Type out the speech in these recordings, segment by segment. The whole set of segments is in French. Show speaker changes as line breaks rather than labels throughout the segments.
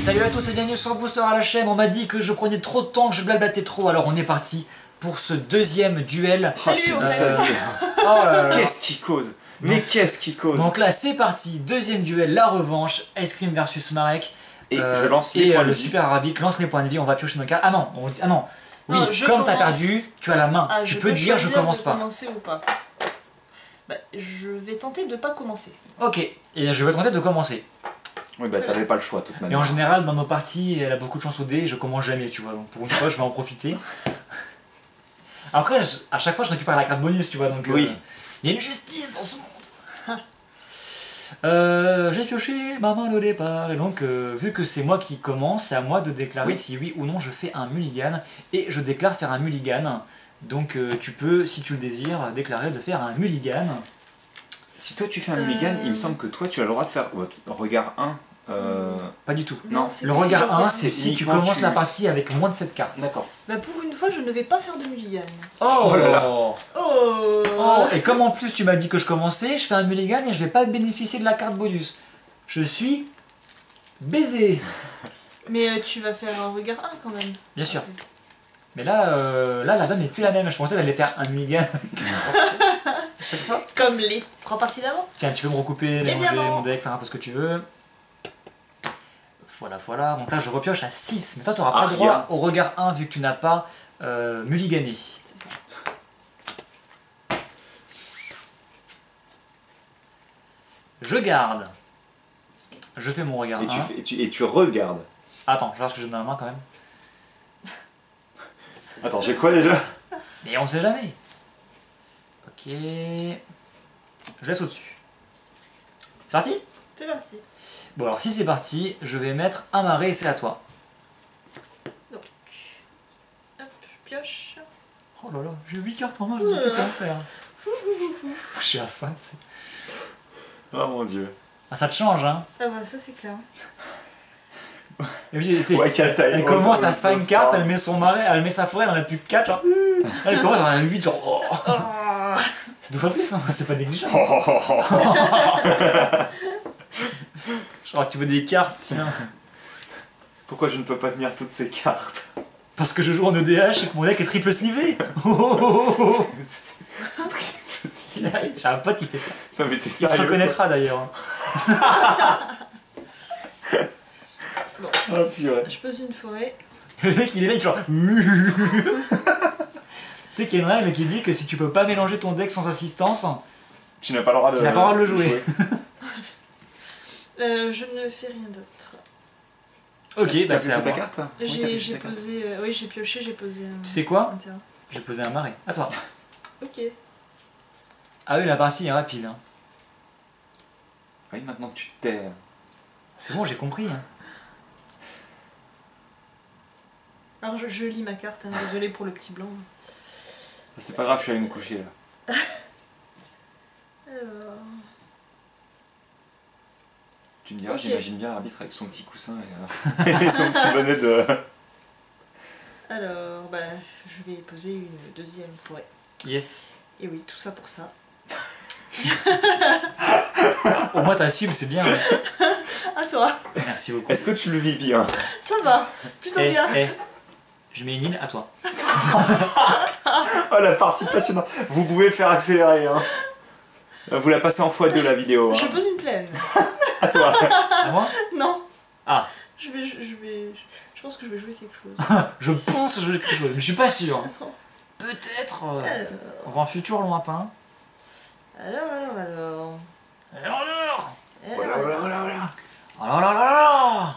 Salut à tous et bienvenue sur Booster à la chaîne. On m'a dit que je prenais trop de temps, que je blablatais trop, alors on est parti pour ce deuxième duel.
Salut,
oh là là.
Qu'est-ce qui cause? Mais qu'est-ce qui cause?
Donc là c'est parti, deuxième duel, la revanche, Ice Cream versus Marek.
Et je lance les points de
le
vie.
super arbitre lance les points de vie, on va piocher nos cartes. Ah non, ah non. Oui,
Non, je
comme t'as
commence.
perdu, tu as la main.
Ah,
tu
je
peux dire je commence pas.
Commencer ou pas. Bah, je vais tenter de pas commencer.
Ok, et bien je vais tenter de commencer.
Oui, bah t'avais pas le choix de toute
Et en
manière.
général, dans nos parties, elle a beaucoup de chance au dé, je commence jamais, tu vois. Donc pour une fois, je vais en profiter. Après, à chaque fois, je récupère la carte bonus, tu vois. Donc
Oui.
il y a une justice dans ce monde. J'ai pioché ma main au départ, et donc vu que c'est moi qui commence, c'est à moi de déclarer si oui ou non je fais un mulligan. Et je déclare faire un mulligan. Donc tu peux, si tu le désires, déclarer de faire un mulligan.
Si toi tu fais un mulligan, il me semble que toi tu as le droit de faire regard 1.
Pas du tout.
Non,
c'est
Le
que si
regard
je
1,
regarde-
c'est si tu
uniquement
commences
tu-
la partie avec moins de 7 cartes.
D'accord.
Bah, pour une fois, je ne vais pas faire de mulligan.
Oh
là là.
Oh,
Oh, et comme en plus tu m'as dit que je commençais, je fais un mulligan et je vais pas bénéficier de la carte bonus. Je suis baisé.
Mais tu vas faire un regard 1 quand même.
Bien sûr.
Ok.
Mais là, la donne n'est plus la même. Je pensais qu'elle allait faire un mulligan. Chaque fois.
Comme les 3 parties d'avant.
Tiens, tu peux me recouper,
bien
mélanger
non.
mon deck, faire un peu ce que tu veux. Voilà, voilà. Donc là, je repioche à 6. Mais toi, tu n'auras pas
Ah,
le droit
rien.
au regard 1 vu que tu n'as pas mulligané.
C'est ça.
Je garde. Je fais mon regard
Et
1.
tu regardes.
Attends, je regarde ce que j'ai dans la main quand même.
Attends, j'ai quoi déjà?
Mais on sait jamais. Ok. Je laisse au-dessus. C'est parti?
C'est parti.
Bon alors si c'est parti, je vais mettre un marais et c'est à toi.
Donc, hop, je pioche.
Oh là là, j'ai 8 cartes en main, je sais plus quoi faire. Je suis à 5.
Oh mon dieu.
Ah, ça te change hein.
Ah bah, ça c'est clair.
Et puis, tu sais,
Wakata,
elle commence à 5 cartes, elle met son marais, elle met sa forêt, elle en a plus que 4. Genre. Là, elle commence à 8 genre. Oh.
Oh.
C'est 2 fois plus, hein. C'est pas négligeable. Genre tu veux des cartes, tiens.
Pourquoi je ne peux pas tenir toutes ces cartes?
Parce que je joue en EDH et que mon deck est triple sleevé. J'ai un pote, il fait ça.
Non mais t'es
Il se
sérieux?
reconnaîtra d'ailleurs.
Bon,
Oh purée.
je pose une forêt.
Le mec il est là, il fait genre. Tu sais qu'il y a une règle qui dit que si tu peux pas mélanger ton deck sans assistance,
Tu n'as pas le droit de...
tu n'as pas le droit de le jouer.
Je ne fais rien d'autre.
Ok,
Tu
bah
as
c'est à
pioché ta
moi.
carte? Oui, t'as
J'ai
pioché ta carte.
posé. Oui, j'ai pioché, j'ai posé un.
Tu sais quoi?
un terrain.
J'ai posé un marais. À toi.
Ok.
Ah oui, la partie est rapide. Hein.
Oui, maintenant tu te tais.
C'est bon, j'ai compris. Hein.
Alors je lis ma carte, hein, désolé pour le petit blanc.
C'est pas grave, je suis allé me coucher là.
Alors.
Tu me diras,
Ok.
j'imagine bien l'arbitre avec son petit coussin et, et son petit bonnet de...
Alors, bah, je vais poser une deuxième forêt.
Yes.
Et oui, tout ça pour ça.
Au moins t'assumes, c'est bien. Ouais.
À toi.
Merci beaucoup.
Est-ce que tu le vis bien?
Ça va, plutôt
Eh,
bien.
eh, je mets une île à toi.
Oh la partie passionnante. Vous pouvez faire accélérer hein. Vous la passez en x2 la vidéo hein.
Je pose une plaine.
À toi.
À moi?
Non.
Ah,
Je pense que je vais jouer quelque chose.
je pense que je vais quelque chose, mais je suis pas sûr. Peut-être dans un futur lointain.
Alors.
Et alors?
Voilà, voilà, voilà, voilà.
Oh là là là là!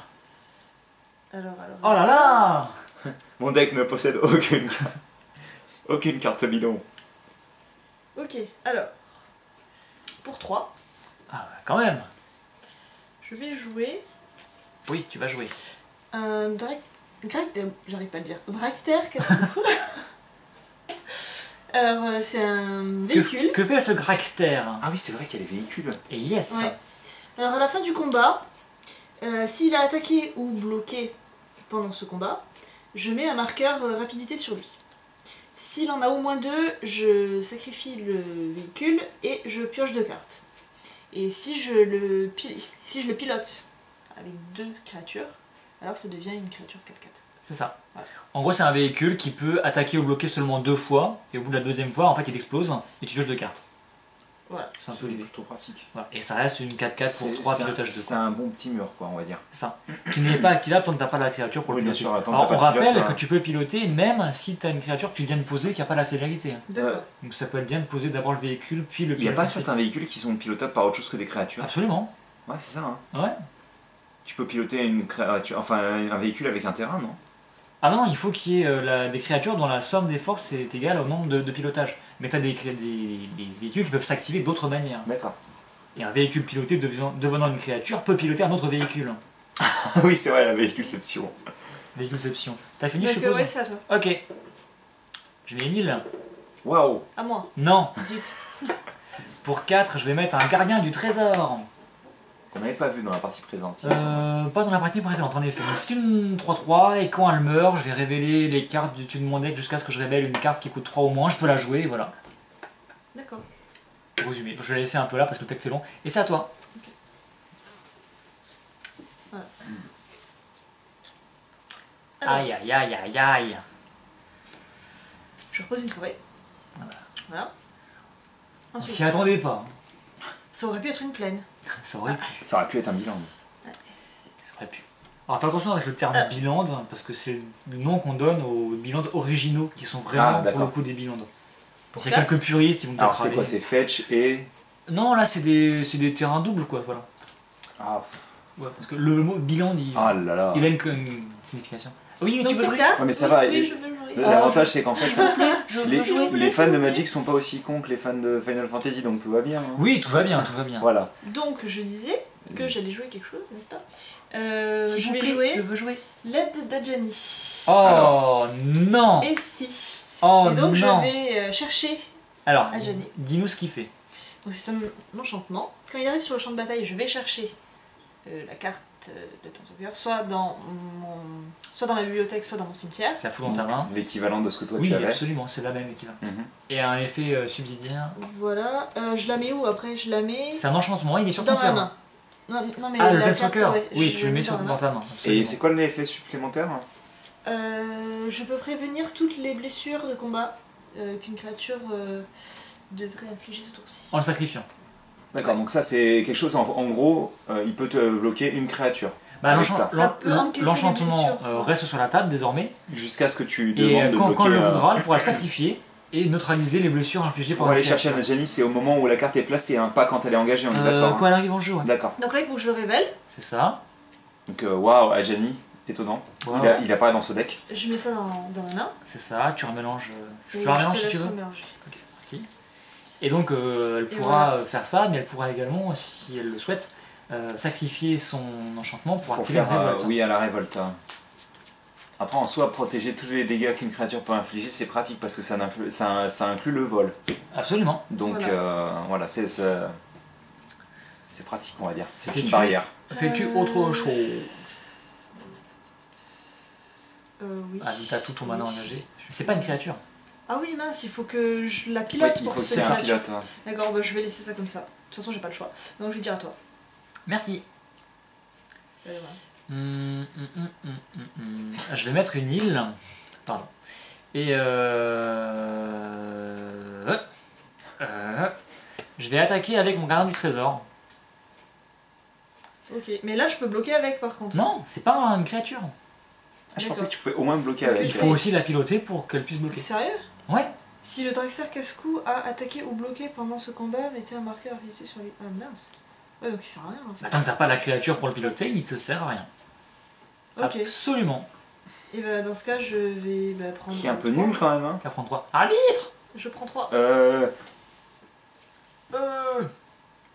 Alors.
Oh là là!
Mon deck ne possède aucune carte bidon.
Ok, alors. Pour 3,
Ah bah quand même.
je vais jouer
Oui, tu vas jouer.
un j'arrive pas à le dire. Dragster Casco. Alors, c'est un véhicule.
Que fait ce Graxter?
Ah oui, c'est vrai qu'il y a des véhicules.
Et yes.
Ouais. Alors, à la fin du combat, s'il a attaqué ou bloqué pendant ce combat, je mets un marqueur rapidité sur lui. S'il en a au moins 2, je sacrifie le véhicule et je pioche 2 cartes. Et si je le pilote avec 2 créatures, alors ça devient une créature 4-4.
C'est ça.
Voilà.
En gros, c'est un véhicule qui peut attaquer ou bloquer seulement 2 fois, et au bout de la deuxième fois, en fait, il explose, et tu pioches 2 cartes.
Voilà.
C'est un peu l'idée.
plutôt pratique.
Voilà. Et ça reste une 4-4 pour 3 pilotages 2.
C'est un bon petit mur, quoi, on va dire.
Ça. Qui n'est pas activable tant que tu n'as pas la créature pour
Oui,
le
bien
piloter.
sûr, tant que
Alors,
t'as
on
pas de
rappelle
pilote,
que tu peux piloter même si tu as une créature que tu viens de poser qui n'a pas la célérité.
D'accord.
Donc ça peut être bien de poser d'abord le véhicule, puis le
Il n'y a
pilote
pas
ensuite.
certains véhicules qui sont pilotables par autre chose que des créatures.
Absolument.
Ouais, c'est ça. Hein.
Ouais.
Tu peux piloter une créature, enfin un véhicule avec un terrain, non?
Ah non, il faut qu'il y ait des créatures dont la somme des forces est égale au nombre de pilotages. Mais tu as des véhicules qui peuvent s'activer d'autres manières.
D'accord.
Et un véhicule piloté devenant une créature peut piloter un autre véhicule.
Oui, c'est vrai, la véhiculception.
Véhiculception. T'as fini,
Donc,
je suppose?
ouais, c'est à toi.
Ok. Je mets une île.
Waouh.
À moi.
Non.
Zut.
Pour 4, je vais mettre un gardien du trésor.
Qu'on n'avait pas vu dans la partie présente. il me semble.
Pas dans la partie précédente en effet. Donc c'est une 3-3 et quand elle meurt, je vais révéler les cartes du dessus de mon deck jusqu'à ce que je révèle une carte qui coûte 3 ou moins. Je peux la jouer, voilà.
D'accord.
Résumé. Je vais la laisser un peu là parce que le texte est long. Et c'est à toi.
Voilà. Alors,
Aïe aïe aïe aïe aïe.
je repose une forêt. Voilà.
On
Ensuite,
s'y attendait pas.
ça aurait pu être une plaine.
Ça aurait pu.
Ça aurait pu être un bilan.
Ça aurait pu. Alors fais attention avec le terme biland parce que c'est le nom qu'on donne aux bilans originaux qui sont vraiment pour le
d'accord.
coup des bilands.
Pour
Il y a
quatre.
quelques puristes qui vont
Alors
peut-être
c'est quoi?
râler.
C'est fetch et...
Non, là c'est des terrains doubles quoi, voilà.
Ah,
Ouais, parce que le mot bilan
ah là là.
il a une signification. Oui,
Donc
tu peux
pour
jouer.
4,
Ouais, mais ça va,
oui,
et-
je veux jouer.
L'avantage c'est qu'en fait,
Je
les,
veux jouer.
les fans de Magic sont pas aussi cons que les fans de Final Fantasy, donc tout va bien. Hein.
Oui, tout va bien, tout va bien.
Voilà.
Donc je disais que j'allais jouer quelque chose, n'est-ce pas
S'il
Je
vous
vais
plaît,
jouer
Je veux jouer.
l'aide d'Adjani.
Oh non.
Et si
Oh
Et donc
non.
je vais chercher.
Alors,
Adjani.
dis-nous ce qu'il fait.
Donc c'est un enchantement. Quand il arrive sur le champ de bataille, je vais chercher la carte de Pentacle, soit dans ma bibliothèque, soit dans mon cimetière.
Tu la fous dans ta main.
L'équivalent de ce que toi
Oui,
tu avais.
absolument, c'est la même équivalent.
Mhm.
Et un effet subsidiaire.
Voilà. Je la mets où après? Je la mets
C'est un enchantement, il est sur ton
dans ma
terrain.
main. Non, mais
Ah, le
la carte,
Planeswalker.
ouais,
Oui,
je
tu le mets
dans ma
dans
main.
ta main.
Et
absolument.
c'est quoi l'effet supplémentaire?
Je peux prévenir toutes les blessures de combat qu'une créature devrait infliger ce tour-ci.
En le sacrifiant.
D'accord, donc ça c'est quelque chose, en gros, il peut te bloquer une créature.
Bah,
Avec ça.
Ça peut encaisser les
L'enchantement
blessures.
reste sur la table désormais.
Jusqu'à ce que tu
Et
demandes de
quand
bloquer...
elle le voudra, elle pourra le sacrifier et neutraliser les blessures infligées
Pour
par
aller
la
chercher
créature.
Najani, c'est au moment où la carte est placée, hein, pas quand elle est engagée, on est d'accord.
Quand
Hein.
elle arrive en jeu, ouais.
D'accord.
Donc là, il faut que je le révèle.
C'est ça.
Donc waouh, Ajani, étonnant.
Wow.
Ah.
Il apparaît dans ce deck.
Je mets ça dans ma main.
C'est ça, tu remélanges. Je
Et
te la remélange
te
si tu
laisse
veux.
remélanger.
Si. Et donc elle
Et
pourra faire ça, mais elle pourra également, si elle le souhaite, sacrifier son enchantement pour
Pour
activer
faire,
une révolte.
oui, à la révolte. Hein. Après, en soi, protéger tous les dégâts qu'une créature peut infliger, c'est pratique parce que ça inclut le vol.
Absolument.
Donc voilà, c'est pratique, on va dire. C'est une
Fais-tu-
barrière.
Fais-tu autre chose?
Oui.
Ah, t'as tout ton mana engagé. C'est pas une créature.
Ah oui, mince, il faut que je la
Oui,
pilote
il
pour
faut
ce
qu'il y ait un
créature.
pilote. Hein.
D'accord, bah, je vais laisser ça comme ça. De toute façon, j'ai pas le choix. Donc je vais dire à toi.
Merci.
Voilà.
Je vais mettre une île. Pardon. Et je vais attaquer avec mon gardien du trésor.
Ok, mais là, je peux bloquer avec par contre.
Non, c'est pas une créature.
Ah, je pensais
D'accord.
que tu pouvais au moins bloquer
Parce
avec.
Il faut aussi la piloter pour qu'elle puisse bloquer.
Sérieux?
Ouais.
Si le Traxxer casse-cou a attaqué ou bloqué pendant ce combat, mettez un marqueur ici sur lui. Ah mince. Ouais, donc il sert à rien en fait.
Bah, tant que t'as pas la créature pour le piloter, il te sert à rien.
Ok.
Absolument.
Et bah dans ce cas, je vais prendre.
Qui est un peu
3.
nul quand même. Hein.
Qu'à prendre 3. Arbitre.
Je prends 3.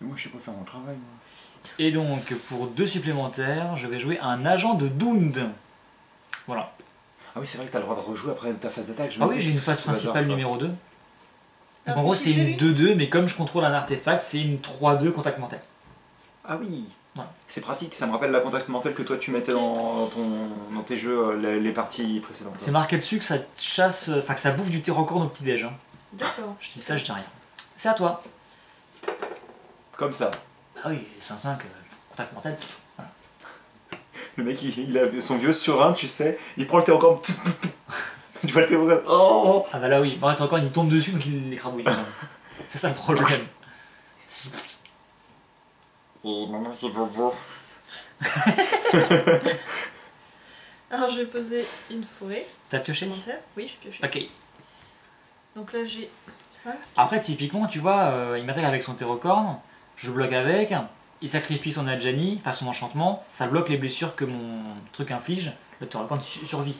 Moi, je sais pas faire mon travail. Moi.
Et donc, pour 2 supplémentaires, je vais jouer un agent de Dund. Voilà.
Ah oui, c'est vrai que t'as le droit de rejouer après ta phase d'attaque. Je me
Ah oui,
disais,
j'ai une
qu'est-ce que
phase
c'est ce bazar,
principale
quoi.
numéro 2. Donc
Alors,
en gros,
qu'est-ce
c'est
qu'il fait,
une 2-2, mais comme je contrôle un artefact, c'est une 3-2 contact mental.
Ah oui.
Ouais.
C'est pratique, ça me rappelle la contact mental que toi tu mettais dans tes jeux, les parties précédentes.
C'est marqué dessus que ça chasse, enfin que ça bouffe du terrocorne au petit-déj. Hein.
D'accord.
Je dis ça, je dis rien. C'est à toi.
Comme ça.
Ah oui, 5-5, contact mental. Voilà.
Le mec, il a son vieux surin, tu sais, il prend le Thérocorne. Tu vois le Thérocorne. Oh.
Ah bah là oui, bon, attends, quand il tombe dessus donc il l'écrabouille. C'est ça le problème.
Et maman, c'est bobo.
Alors je vais poser une forêt.
T'as pioché?
Oui, je pioche.
Ok.
Donc là j'ai 5.
Après typiquement tu vois, il m'attaque avec son Thérocorne, je bloque avec, il sacrifie son Adjani, enfin son enchantement, ça bloque les blessures que mon truc inflige, le Thérocorne survit.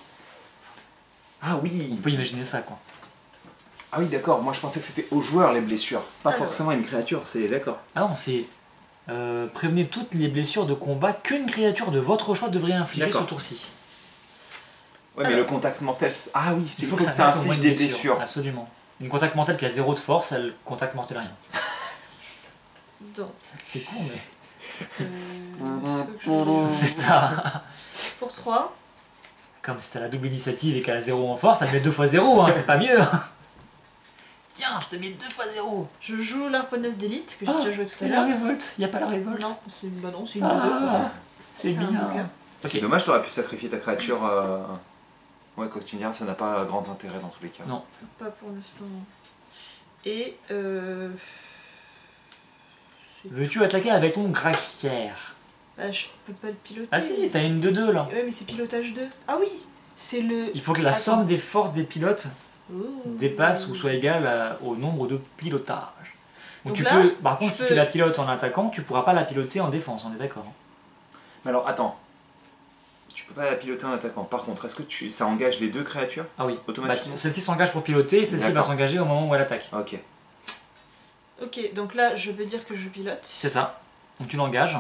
Ah oui.
On peut imaginer ça quoi.
Ah oui, d'accord. Moi, je pensais que c'était aux joueurs les blessures, pas
Alors.
forcément une créature. C'est d'accord.
Ah non, c'est prévenez toutes les blessures de combat qu'une créature de votre choix devrait infliger ce
D'accord.
tour-ci.
Ouais, mais
Alors.
le contact mortel. Ah oui, c'est
Il
faut que ça
mette au moins
inflige
une
des
blessure.
blessures.
Absolument. Une contact mortel qui a 0 de force, elle contact mortel rien.
Donc,
C'est con mais...
ce que je-
C'est ça.
pour 3.
Comme si t'as la double initiative et qu'elle a 0 en force, ça te met 2 fois 0, hein, c'est pas mieux. Tiens, je te mets 2 fois 0.
Je joue l'harponneuse d'élite que j'ai
Ah,
déjà joué tout à
Et la
l'heure.
révolte, y a pas la révolte.
Non, c'est bah non, c'est une
Ah, c'est
un
bien.
bouquin.
C'est dommage, t'aurais pu sacrifier ta créature. Ouais, quoi que tu me diras, ça n'a pas grand intérêt dans tous les cas.
Non.
Pas pour l'instant. Et c'est-
Veux-tu attaquer avec ton Graquière?
bah, je peux pas le piloter.
Ah si, t'as une 2-2 là.
Ouais, mais c'est pilotage 2. Ah oui, c'est le.
Il faut que la
Attends.
somme des forces des pilotes
Oh.
dépasse ou soit égale au nombre de pilotages. Donc
Donc
tu
là,
peux, par contre,
je
si
peux-
tu la pilotes en attaquant, tu pourras pas la piloter en défense, on est d'accord.
Mais alors, attends. Tu peux pas la piloter en attaquant. Par contre, est-ce que ça engage les deux créatures
Ah oui.
automatiquement?
Bah, celle-ci s'engage pour piloter, et celle-ci va
D'accord.
s'engager au moment où elle attaque.
Ok.
Ok, donc là, je peux dire que je pilote
C'est ça. Donc tu l'engages,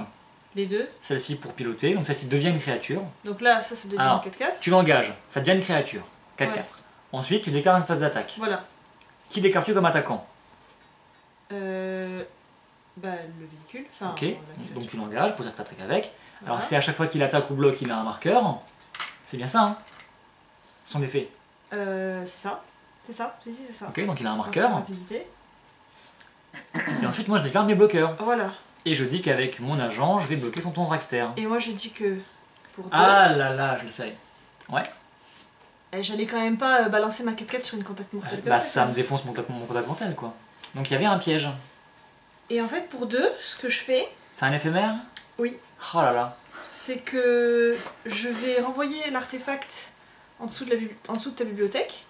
les deux.
celle-ci pour piloter, donc celle-ci devient une créature.
Donc là, ça devient
Alors.
4-4.
Tu l'engages, ça devient une créature. 4-4.
Ouais.
Ensuite, tu déclares une phase d'attaque.
Voilà.
Qui déclares-tu comme attaquant?
Bah, le véhicule. Enfin,
Ok,
la
donc
créature.
tu l'engages pour dire que tu attaques avec. Alors
Voilà.
si à chaque fois qu'il attaque ou bloque, il a un marqueur, c'est bien ça, hein? Son effet.
C'est ça. C'est ça. Si, c'est ça.
Ok, donc il a un marqueur.
Rapidité.
Et ensuite, moi je déclare mes bloqueurs.
Voilà.
Et je dis qu'avec mon agent, je vais bloquer ton Dragster.
Et moi, je dis que pour 2,
Ah là là, je le sais. Ouais.
j'allais quand même pas balancer ma 4-4 sur une contact mortelle comme
Bah
ça.
ça me défonce mon contact mental, quoi. Donc il y avait un piège.
Et en fait, pour 2, ce que je fais,
C'est un éphémère?
oui,
Oh là là.
c'est que je vais renvoyer l'artefact en dessous de ta bibliothèque.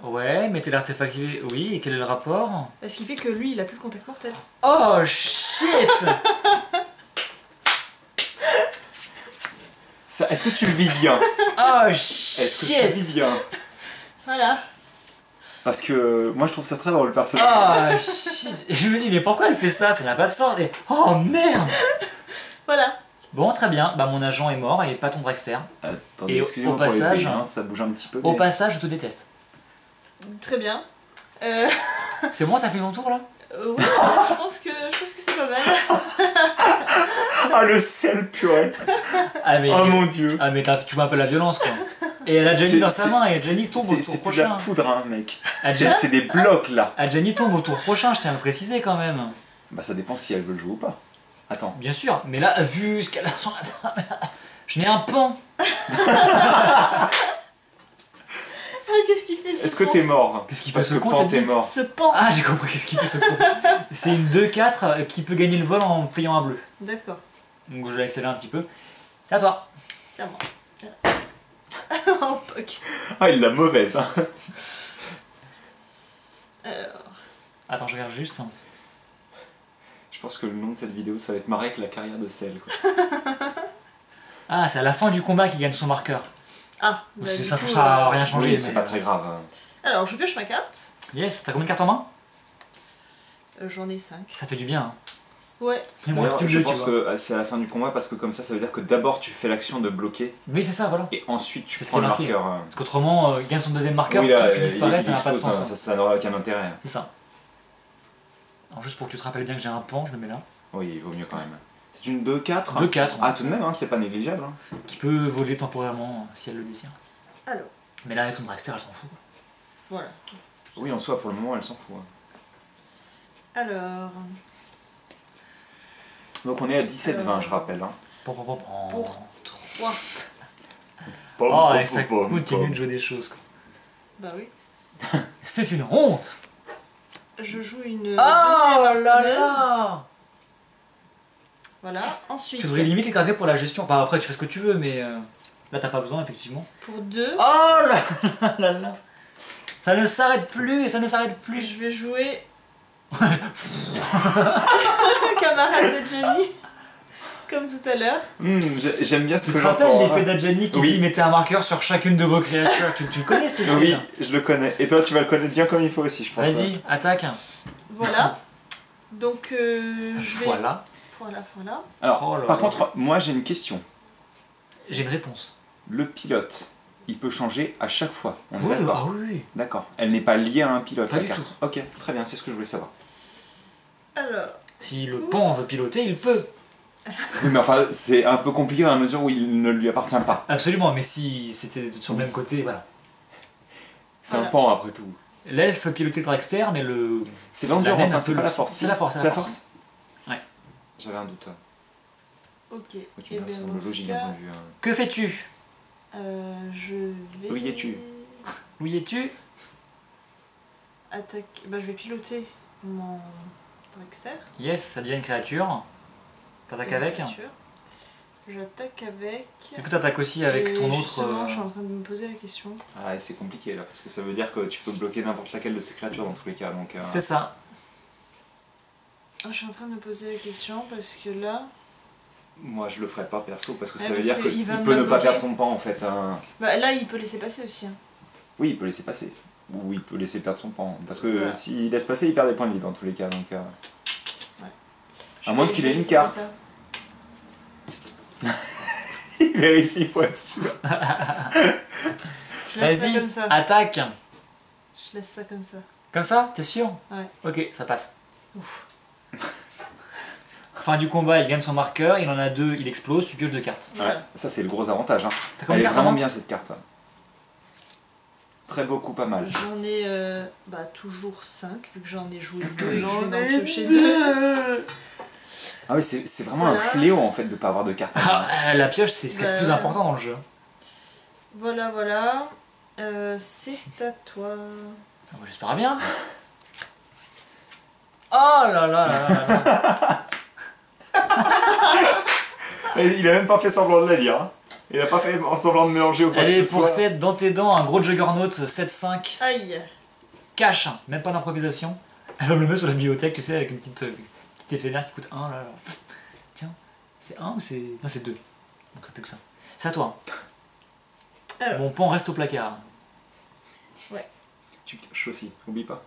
Ouais, mettez l'artefact activé. Oui, et quel est le rapport?
Ce qui fait que lui, il a plus le contact mortel.
Oh shit!
Est-ce que tu le vis bien?
Oh
Est-ce que tu le
shit!
vis bien?
Voilà.
Parce que moi, je trouve ça très drôle, personnellement.
Oh shit! Et je me dis, mais pourquoi elle fait ça? Ça n'a pas de sens. Et... Oh merde!
Voilà.
Bon, très bien. Bah mon agent est mort et pas ton Dragster.
Attendez,
Et
excusez-moi
au
pour les
passage-
bruits, hein, ça bouge un petit peu.
Au
mais-
passage, je te déteste.
Très bien.
C'est bon, t'as fait ton tour là?
Oui, je pense que c'est pas mal.
Ah, le sel, purée.
Ah mais,
Oh mon dieu.
ah, mais tu vois un peu la violence quoi. Et elle a Jenny dans sa
C'est-
main et Jenny tombe au tour
C'est plus de la
prochain.
poudre, hein, mec.
Ah,
C'est des blocs, là.
Ah, Jenny tombe au tour prochain, je tiens à le préciser quand même.
Bah, ça dépend si elle veut le jouer ou pas. Attends.
Bien sûr, mais là, vu ce qu'elle a sur la... Je n'ai un pan.
Qu'est-ce qu'il fait ce
Est-ce que
con
t'es mort?
Qu'est-ce qu'il fait,
Parce
ce
que
con,
Pan,
t'as
t'es
dit
mort.
Ce pan.
Ah, j'ai compris qu'est-ce qu'il fait ce con. C'est une 2-4 qui peut gagner le vol en payant un bleu.
D'accord,
Donc je vais accélérer un petit peu. C'est à toi.
c'est à moi. Voilà. Oh, poc.
Ah, il l'a mauvaise, hein.
Alors,
Attends, je regarde juste.
Je pense que le nom de cette vidéo, ça va être marrer avec la carrière de sel, quoi.
Ah, c'est à la fin du combat qu'il gagne son marqueur.
ah,
Ça
du coup,
ça a rien changé.
Oui, c'est
mais-
pas très grave. hein.
Alors, je pioche ma carte.
Yes, t'as combien de cartes en main?
J'en ai 5.
Ça fait du bien. Hein.
Ouais.
Il me reste
D'ailleurs,
plus que
je
deux, tu
pense
vois.
que c'est à la fin du combat parce que comme ça veut dire que d'abord tu fais l'action de bloquer
Oui, c'est ça, voilà.
et ensuite tu
C'est ce
prends
qui
le
est marqué.
marqueur.
Parce qu'autrement, il gagne son deuxième marqueur,
Oui, là,
pouf, il disparaît, ça n'a pas de
explose,
sens.
non,
hein.
ça n'aura aucun intérêt.
C'est ça. Alors juste pour que tu te rappelles bien que j'ai un pan, je le mets là.
Oui, il vaut mieux quand même. C'est une 2-4.
2-4.
Ah, tout de même, hein, c'est pas négligeable. hein.
Qui peut voler temporairement si elle le désire.
Alors,
Mais là, avec son Dragster, elle s'en fout.
voilà.
Oui, en soi, pour le moment, elle s'en fout. hein.
Alors,
Donc on est à 17-20, je rappelle. hein.
pour 3.
Oh, et ça continue de jouer des choses, quoi.
Bah oui.
C'est une honte.
Je joue une...
Oh
deuxième
là
ardoise.
là.
Voilà, ensuite...
Tu devrais limite les garder pour la gestion. Enfin, après, tu fais ce que tu veux, mais là, t'as pas besoin, effectivement.
Pour 2,
Oh là là là. Ça ne s'arrête plus et ça ne s'arrête plus.
je vais jouer... camarade de Jenny. Comme tout à l'heure.
J'aime bien ce
Tu
que
te rappelles
j'entends.
l'effet d'Adjani qui
Oui.
dit mettez un marqueur sur chacune de vos créatures. Tu connais cet effet?
Oui, je le connais. Et toi, tu vas le connaître bien comme il faut aussi, je pense.
Vas-y, attaque.
Voilà. Donc je vais...
Voilà.
Voilà.
Alors,
Oh là
par
là.
contre, moi j'ai une question.
J'ai une réponse.
Le pilote, il peut changer à chaque fois. On est
Oui,
d'accord.
ah oui.
D'accord. Elle n'est pas liée à un pilote,
Pas
la
du
carte.
tout.
Ok, très bien, c'est ce que je voulais savoir.
Alors,
Si le pan veut piloter, il peut.
Oui, mais enfin, c'est un peu compliqué dans la mesure où il ne lui appartient pas.
Absolument, mais si c'était sur le même côté, voilà.
C'est
Voilà.
un pan après tout.
L'elfe peut piloter le dragster, mais le...
C'est
La
l'endurance,
naine,
hein,
un
c'est
peu
pas
le-
la force.
c'est la force,
C'est la force.
Ouais.
J'avais un doute.
ok.
Tu
Eh
me
bien,
semble
dans ce
logique
cas,
d'un point de vue.
Que fais-tu?
je vais...
Où y es-tu?
Où y es-tu?
Attaque... Bah, je vais piloter mon dragster.
Yes, ça devient une créature. T'attaques
Une
avec.
créature. J'attaque avec...
Du coup, t'attaques aussi avec
Et
ton autre...
justement, je suis en train de me poser la question.
Ah, et c'est compliqué là, parce que ça veut dire que tu peux bloquer n'importe laquelle de ces créatures dans tous les cas. Donc,
C'est ça.
Ah, je suis en train de me poser la question parce que là...
moi je le ferais pas perso, parce que
Ouais,
ça veut
parce
dire
qu'il
qu'il
va me
peut ne pas
bloquer.
perdre son pan en fait. Hein.
Bah, là, il peut laisser passer aussi. Hein.
Oui, il peut laisser passer. Ou il peut laisser perdre son pan. Parce que
Voilà.
s'il laisse passer, il perd des points de vie dans tous les cas. Donc,
Je
À moins
vais-
qu'il
je
ait
vais
une
laisser
carte.
comme ça.
il vérifie pour être sûr.
Je laisse ça
Vas-y,
comme ça.
attaque.
Je laisse ça comme ça.
Comme ça, t'es sûr?
Ouais.
Ok, ça passe.
Ouf.
Fin du combat, il gagne son marqueur, il en a 2, il explose, tu pioches 2 cartes.
Voilà.
Ouais, ça c'est le gros avantage. Hein.
T'as combien
Elle
de
est
cartes en
vraiment
main?
bien cette carte. Très beaucoup, pas mal.
J'en ai bah, toujours 5, vu que j'en ai joué 2 et que je vais en piocher 2.
Ah oui, c'est vraiment un
Voilà.
fléau en fait de pas avoir de carte.
Ah, la pioche, c'est ce qui est le plus
Bah,
important dans le jeu.
Voilà, voilà. C'est à toi.
Ah, bah, j'espère bien. Oh là là là là là.
Et il a même pas fait semblant de la lire. Hein. Il a pas fait semblant de mélanger ou quoi que
Allez,
ce
pour
soit.
7, dans tes dents, un gros juggernaut, 7-5,
Aïe.
cash, même pas d'improvisation. Elle va me le mettre sur la bibliothèque, tu sais, avec une petite éphémère qui coûte 1 là. Tiens, c'est 1 ou c'est... Non, c'est 2. Donc plus que ça. C'est à toi.
Alors.
Mon pan reste au placard.
Tu pioches aussi, oublie pas.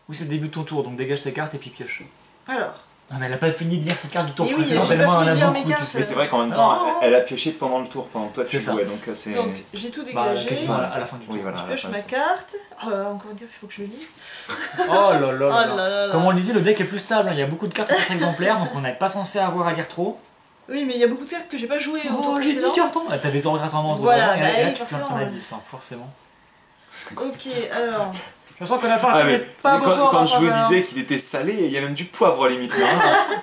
Oui, c'est le début de ton tour, donc dégage tes cartes et puis pioche.
Alors.
Non, mais elle a pas fini de lire ses cartes du tour
Et oui,
précédent,
j'ai
tellement
pas
elle
fini
en
de
a
lire mes
beaucoup, tu
cartes.
sais.
Mais c'est vrai qu'en même temps,
Oh.
elle a pioché pendant le tour, pendant que toi tu
C'est ça.
jouais, donc c'est...
Donc, j'ai tout
Bah,
dégagé.
quasiment à la fin du tour.
Oui, voilà.
Je
à la
pioche
fin.
ma carte. Oh là là, encore dire qu'il faut que je le lise.
Oh là là
Oh
là
là
là.
là là.
Comme on le disait, le deck est plus stable, hein. Il y a beaucoup de cartes très exemplaires, donc on n'est pas censé avoir à lire trop.
Oui, mais il y a beaucoup de cartes que j'ai pas jouées au tour
Oh, j'ai 10
précédent.
cartons. Ah, t'avais 0 cartes en main,
Voilà,
et
bah
là
oui,
tu
forcément,
t'en as
ouais.
10, hein, forcément.
Ok, alors.
Je sens que la partie
Ah mais,
n'est pas
mais
beaucoup en
quand je vous
faveur.
disais qu'il était salé, il y a même du poivre à la limite. Hein.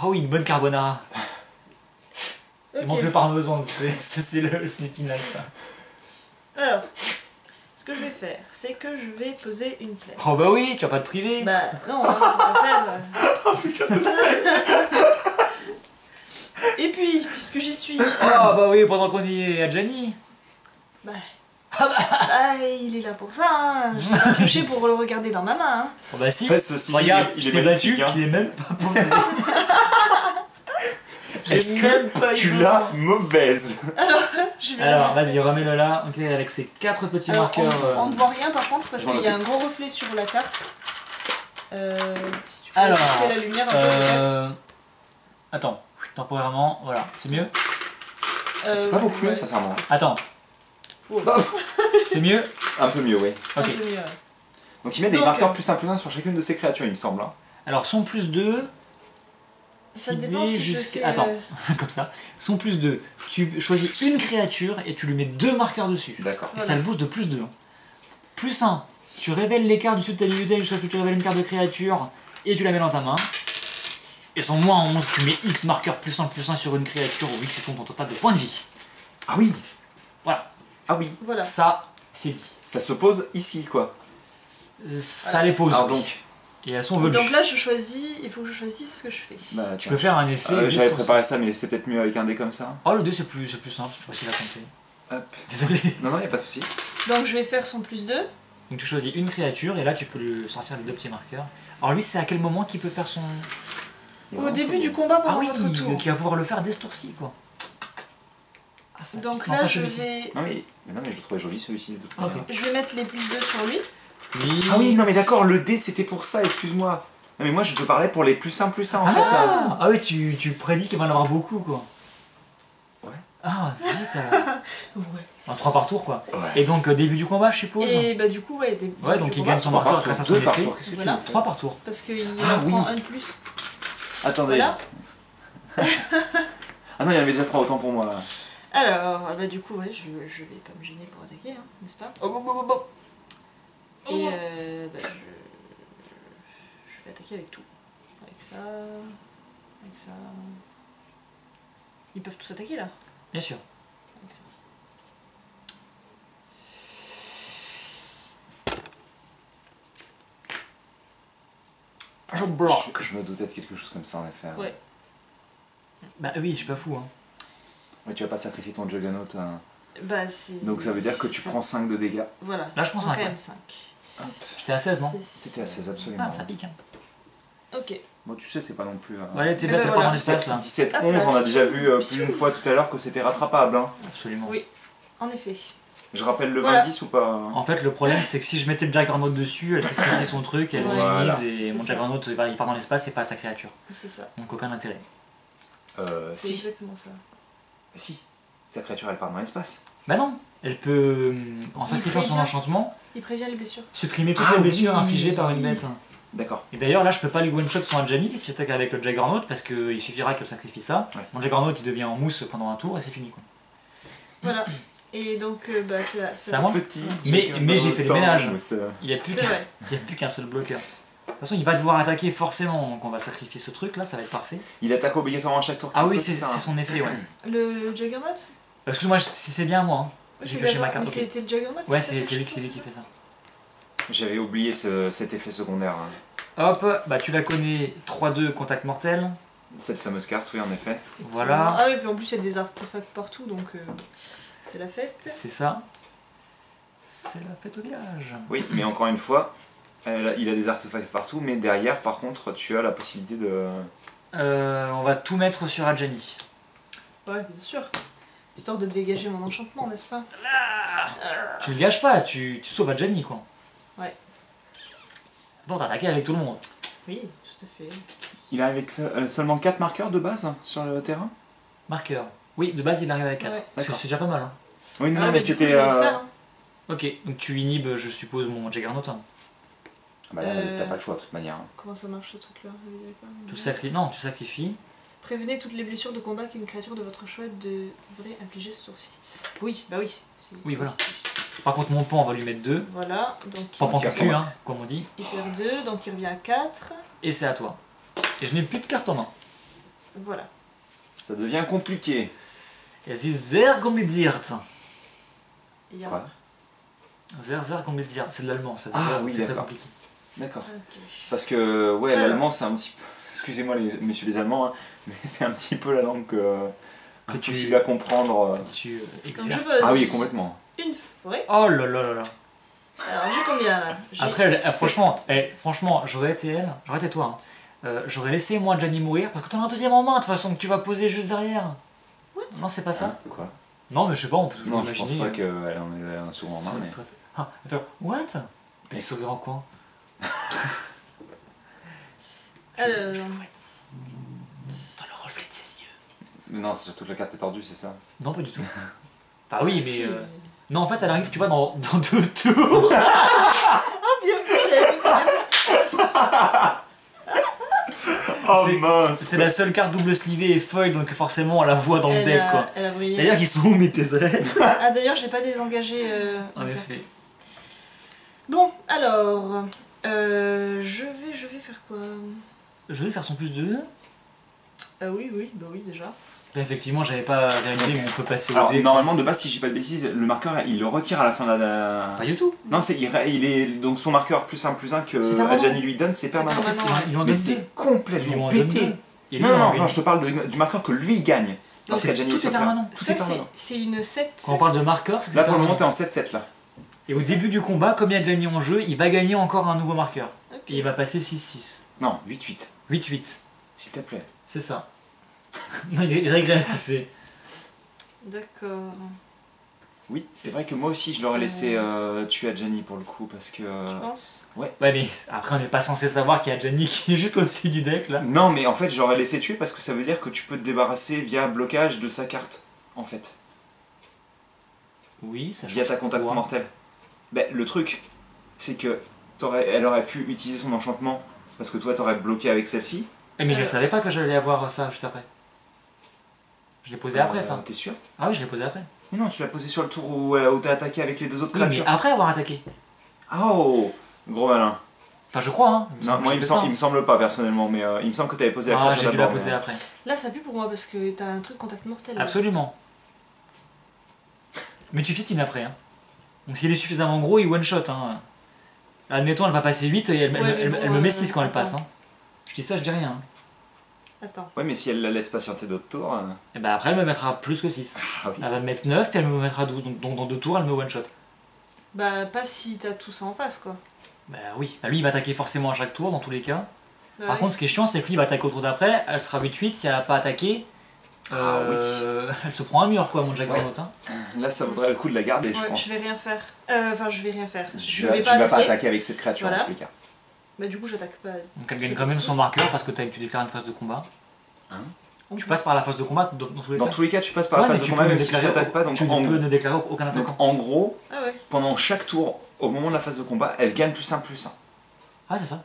Oh oui, une bonne carbonara. Il
Ok.
manque le parmesan, c'est l'épinal ça.
Alors. Ce que je vais faire, c'est que je vais poser une flèche.
Oh bah oui, tu vas pas te priver.
Bah, non, on va pas faire.
Oh putain,
Et puis, puisque j'y suis.
Oh bah oui, pendant qu'on y est à Gianni.
Bah, il est là pour ça, hein. Je l'ai pas pioché pour le regarder dans ma main, hein.
Oh bah si,
Ouais, ceci dit,
regarde,
il
je
est
t'ai battu,
magnifique, hein.
qu'il est même pas posé.
Est-ce
J'ai même pas
que
eu
tu
besoin.
l'as mauvaise?
Je vais
Alors,
la-
vas-y, remets-le là, ok, avec ses 4 petits
Alors,
marqueurs.
on ne voit rien par contre parce
Je m'en
qu'il y a un gros reflet sur la carte. Si tu peux
Alors,
ajuster la lumière un peu.
Attends, temporairement, voilà, c'est mieux.
C'est pas beaucoup mieux, sincèrement.
Attends,
Oh,
c'est mieux.
Un peu mieux, oui.
un
Ok.
peu mieux, ouais.
Donc il met des
Donc,
marqueurs plus 1+1 sur chacune de ses créatures, il me semble. Hein.
Alors, son plus 2,
Ça
ciblé
dépend si je
jusqu'à...
fais,
Attends, comme ça. Son plus 2, tu choisis une créature et tu lui mets 2 marqueurs dessus.
D'accord.
Et ça le booste de plus 2. Plus 1, tu révèles les cartes du dessus de ta bibliothèque jusqu'à ce que tu révèles une carte de créature et tu la mets dans ta main. Et son moins 11, tu mets X marqueur +1/+1 sur une créature ou X est ton total de points de vie.
Ah oui.
Voilà.
Ah oui.
Voilà.
Ça, c'est dit.
Ça se pose ici, quoi.
Ça les pose.
Alors
oui.
donc,
Et elles sont
Et
velues.
donc là, je choisis, il faut que je choisisse ce que je fais.
bah
Tu
tiens.
peux faire un effet.
J'avais
distorsion.
préparé ça, mais c'est peut-être mieux avec un dé comme ça.
Oh, le 2 c'est plus simple, c'est facile à compter.
Hop.
Désolé.
Non, non, y a pas de souci.
Donc je vais faire son +2.
Donc tu choisis une créature et là tu peux lui sortir les 2 petits marqueurs. Alors lui, c'est à quel moment qu'il peut faire son.
Au début du combat
Ah
pendant
oui,
votre tour.
donc il va pouvoir le faire dès ce tour-ci, quoi. Ah, ça
Donc
pique. Non,
là,
pas
je
celui-ci.
vais,
Non mais je le trouvais joli celui-ci de toute
Ok.
manière.
je vais mettre les +2 sur lui.
Oui.
Ah oui, non mais d'accord, le dé c'était pour ça, excuse-moi. Non mais moi je te parlais pour les +1 en fait.
Ah oui, tu prédis qu'il va en avoir beaucoup, quoi.
Ouais.
Ah, zut alors.
Ouais.
En 3 par tour, quoi.
Ouais.
Et donc début du combat, je suppose.
Et bah du coup, ouais.
Ouais, donc
du
il
combat,
gagne son
3
marqueur
par tour,
grâce à son
2 par
effet.
tour, qu'est-ce que
Voilà.
tu veux
3 par tour.
Parce qu'il
Ah
en
oui.
prend un de plus.
Attendez.
Voilà.
Ah non, il y en avait déjà 3 autant pour moi. Là.
Alors, bah du coup, ouais, je vais pas me gêner pour attaquer, hein, n'est-ce pas? Et bah, je vais attaquer avec tout. Avec ça, avec ça. Ils peuvent tous attaquer là.
Bien sûr.
Avec ça.
Je bloque.
Je me doutais de quelque chose comme ça en effet.
Ouais.
Bah oui, je suis pas fou, hein.
Mais tu vas pas sacrifier ton Juggernaut.
Bah si.
Donc ça veut dire que tu prends 5 de dégâts.
Voilà.
Là, je prends
prends
5,
quand
ouais.
même 5.
J'étais à 16, non?
C'était à 16 absolument.
Ah, ça pique, hein.
Ok.
Bon, tu sais, c'est pas non plus.
Ouais, t'es
Mais
bête, c'est
ben
pas
voilà.
dans l'espace, là.
17,
Ah,
11, on a
bah,
déjà vu plus d'une fois tout à l'heure que c'était rattrapable. Hein.
Absolument.
Oui, en effet.
Je rappelle le
Voilà.
20-10 ou pas
En fait, le problème, c'est que si je mettais le Juggernaut dessus, elle sacrifie son truc, elle
Voilà.
réunise et
C'est
mon
ça.
Juggernaut il part dans l'espace et pas ta créature.
C'est ça.
Donc aucun intérêt.
C'est
Si.
exactement ça.
Si. Sa créature elle part dans l'espace.
Bah non, elle peut, en sacrifiant son
prévient.
enchantement,
Il prévient les blessures.
supprimer toutes
Ah
les blessures
oui.
infligées par une bête.
D'accord.
Et d'ailleurs, là, je peux pas lui one-shot son Adjani si j'attaque avec le Juggernaut parce qu'il suffira qu'elle sacrifie ça.
Ouais.
Mon Juggernaut il devient en mousse pendant un tour et c'est fini, quoi.
Voilà. Et donc, bah,
C'est à moi.
Petit.
Mais j'ai fait le ménage.
C'est
Il n'y a plus
C'est vrai.
qu'un seul bloqueur. De toute façon, il va devoir attaquer forcément, donc on va sacrifier ce truc là, ça va être parfait.
Il attaque obligatoirement à chaque tour.
Ah oui,
c'est
c'est
ça.
son effet, ouais.
Le Juggernaut?
Excuse-moi, c'est bien moi. Hein.
Oui,
J'ai
c'est
pioché ma
d'accord.
carte,
Mais
ok.
c'était le Juggernaut?
Ouais,
qui
c'est
t'a fait
lui qui fait ça.
J'avais oublié cet effet secondaire. Hein.
Hop, bah tu la connais, 3-2, contact mortel.
Cette fameuse carte, oui, en effet.
Voilà,
Ah oui, puis en plus, il y a des artefacts partout, donc c'est la fête.
c'est ça. C'est la fête au village.
Oui, mais encore une fois, il a des artefacts partout, mais derrière, par contre, tu as la possibilité de.
On va tout mettre sur Adjani.
Ouais, bien sûr. Histoire de me dégager mon enchantement, n'est-ce pas?
Tu le gâches pas, tu sauves Adjani, quoi.
Ouais.
Bon, t'as attaqué avec tout le monde.
Oui, tout à fait.
Il arrive avec seulement 4 marqueurs de base hein, sur le terrain.
Marqueur. Oui, de base, il arrive avec 4.
Ouais.
D'accord.
C'est déjà pas mal. Hein.
Oui, non,
Ah,
mais
du coup,
c'était.
je vais le faire, hein.
Ok, donc tu inhibes, je suppose, mon Juggernaut. Hein.
Bah là, t'as pas le choix de toute manière. hein.
Comment ça marche ce truc-là?
Non, tu sacrifies.
Prévenez toutes les blessures de combat qu'une créature de votre choix devrait infliger ce tour-ci. Oui, bah oui.
Oui, voilà. Par contre, mon pan, on va lui mettre 2.
Voilà, donc
Pas pan
Ok,
cul, hein, comme on dit.
il perd 2, donc il revient à 4.
Et c'est à toi. Et je n'ai plus de carte en main.
Voilà.
Ça devient compliqué.
Es ist sehr kompliziert.
Il y a...
Quoi
Sehr kompliziert. C'est de l'allemand, ça.
Ah oui,
c'est très
d'accord.
compliqué.
D'accord.
Ok.
Parce que, ouais,
Alors.
l'allemand, c'est un petit peu. Excusez-moi, messieurs les Allemands, hein, mais c'est un petit peu la langue que tu impossible à comprendre.
Tu
Donc je
exerces.
veux
Ah oui, complètement.
une forêt.
Oh là là là là.
Alors j'ai combien là? J'ai
Après,
sept.
franchement, j'aurais été elle, j'aurais été toi. Hein. J'aurais laissé moi Gianni mourir parce que t'en as un deuxième en main de toute façon que tu vas poser juste derrière.
What?
Non, c'est pas ça.
Hein, quoi
Non, mais je sais pas, on peut toujours
Non, je pense
imaginer.
pas qu'elle en ait un souvent en main, mais.
Ah, attends, what? Petit sourire en coin.
Alors,
Dans le reflet de ses yeux.
Non, c'est surtout que la carte est tordue, c'est ça.
Non, pas du tout. Bah oui, mais.
si.
Non, en fait, elle arrive, tu vois, dans 2 tours.
Ah bien vu, j'avais bien vu.
Oh
C'est-
mince
C'est la seule carte double slivée et foil, donc forcément, on la voit dans le
Elle
deck,
a-
quoi.
Elle a brillé.
D'ailleurs, ils sont où mes Tézrettes?
Ah d'ailleurs, j'ai pas désengagé
En
une
effet.
partie. Bon, alors, je vais faire quoi?
Je vais faire son plus 2.
Oui, oui, bah oui, déjà.
Là, effectivement, j'avais pas vérifié, mais on peut passer au
Alors
dé.
normalement de base, si je dis pas de bêtises, le marqueur il le retire à la fin de la...
Pas du tout.
Non, il est donc son marqueur +1 +1
C'est
que
permanent.
Adjani lui donne, c'est permanent.
permanent.
Ils lui en
Mais
donnent
c'est
deux. Ils lui
complètement
en donnent
pété.
deux. Et lui,
Non,
il en
non,
gagne.
non, je te parle du marqueur que lui gagne. Parce
c'est-
qu'Adjani
tout
est sur
est
le terrain.
permanent.
Tout
Ça,
est permanent.
c'est une 7.
Quand on parle de marqueur, c'est que
Là
c'est
pour le moment
permanent.
t'es en 7-7 là.
Et au début du combat, comme il y a Gianni en jeu, il va gagner encore un nouveau marqueur.
Ok.
Et il va passer 6-6.
Non, 8-8,
8-8.
s'il te plaît.
C'est ça. Non, il régresse, tu sais.
D'accord.
Oui, c'est vrai que moi aussi je l'aurais laissé tuer Adjani pour le coup parce que...
Tu penses?
Ouais, mais après, on n'est pas censé savoir qu'il y a Gianni qui est juste au-dessus du deck là.
Non mais en fait j'aurais laissé tuer parce que ça veut dire que tu peux te débarrasser via blocage de sa carte en fait.
Oui, ça
Via
change
ta contact
quoi.
mortel. Ben, le truc, c'est que elle aurait pu utiliser son enchantement parce que toi t'aurais bloqué avec celle-ci.
Eh, mais je savais pas que j'allais avoir ça juste après. Je l'ai posé après ça.
T'es sûr?
Ah oui, je l'ai posé après.
Mais non, tu l'as posé sur le tour où t'as attaqué avec les deux autres
Oui, mais
créatures.
après avoir attaqué.
Oh, gros malin.
Enfin, je crois, hein.
Non, moi il me semble pas personnellement, mais il me semble que t'avais posé la
Ah,
créature
j'ai dû la
d'abord.
poser
mais-
après.
Là, ça pue pour moi parce que t'as un truc contact mortel. là.
Absolument. Mais tu piétines après, hein. Donc s'il est suffisamment gros, il one-shot, hein. Admettons, elle va passer 8 et elle
Ouais, mais bon,
elle me met 6 quand elle
attends.
passe, hein. Je dis ça, je dis rien. Hein.
Attends.
Ouais, mais si elle la laisse patienter d'autres tours.
Et bah après, elle me mettra plus que 6.
Ah oui.
Elle va me mettre 9 puis elle me mettra 12. Donc dans 2 tours, elle me one-shot.
Bah, pas si t'as tout ça en face, quoi.
Bah oui, bah lui il va attaquer forcément à chaque tour dans tous les cas.
Bah,
Par
oui.
contre, ce qui est chiant, c'est que lui il va attaquer au tour d'après, elle sera 8-8, si elle a pas attaqué, elle se prend un mur quoi, mon Jack
Ouais.
Garnot, hein.
Là, ça vaudrait le coup de la garder, je
Ouais,
pense.
je vais rien faire. Enfin, je vais rien faire.
Tu vas pas attaquer avec cette créature
Voilà.
en tous les cas.
Bah, du coup, j'attaque pas.
Donc elle gagne quand même son marqueur parce que tu déclares une phase de combat.
Hein
Tu passes par la phase de combat dans tous les
Dans
cas.
tous les cas, tu passes par la
Ouais,
phase
mais
de
tu
combat
peux
même
ne
si tu
déclarer-
n'attaques pas. Donc
tu
en,
peux ne déclarer aucun
donc,
attaquant.
en gros,
Ah ouais.
pendant chaque tour, au moment de la phase de combat, elle gagne +1 +1.
Ah, c'est ça.